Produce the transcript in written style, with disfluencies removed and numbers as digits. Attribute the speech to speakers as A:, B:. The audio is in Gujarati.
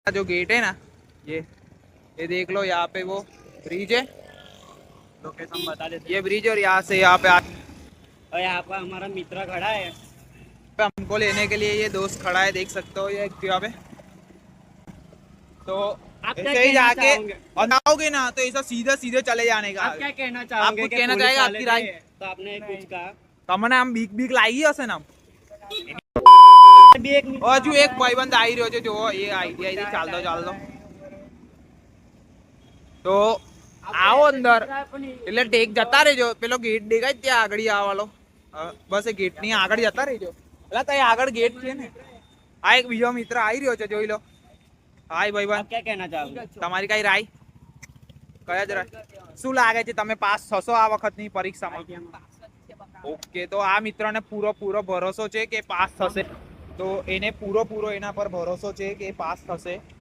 A: जो गेट है ना ये देख लो, यहाँ पे वो ब्रिज है,
B: लोकेशन बता देते
A: ये ब्रिज, और यहाँ से यहाँ पे
B: और यहाँ पर हमारा मित्र खड़ा है।
A: हमको लेने के लिए ये दोस्त खड़ा है, देख सकते हो ये एक्टिवा पे। तो
B: आप क्या
A: ऐसे ही
B: कहना
A: जाके
B: चाहोगे?
A: और आओगे ना तो ऐसा सीधे सीधे चले जाने का।
B: आप क्या कहना चाहोगे?
A: कुछ
B: कि
A: कहना
B: पुलिस
A: चाहेगा?
B: वाले
A: आपकी राय?
B: थे, तो आपने कुछ कहा?
A: તમને આમ બીક બીક લાગી હશે ને આમ?
B: अभी एक
A: હજુ એક ભાઈબંધ આવી રહ્યો છે, જો એ આઈડિયા થી ચાલતો ચાલતો તો આવો અંદર, એટલે ટેક જતા રહેજો, પેલો ગેટ દેખાય ત્યાં આગળ આ વાળો, બસ એ ગેટ ની આગળ જતા રહેજો, એટલે ત્યાં આગળ ગેટ છે ને। આ એક બીજો મિત્ર આવી રહ્યો છે, જોઈ લો। હાય
B: आप
A: ભાઈબંધ,
B: क्या कहना चाहोगे?
A: તમારી કઈ રાય? કયા જ રાય? શું લાગે છે તમે પાસ થશો આ વખતની પરીક્ષામાં? ઓકે, તો આ મિત્રને પૂરો ભરોસો છે કે પાસ થશે, તો એને પૂરો એના પર ભરોસો છે કે પાસ થશે।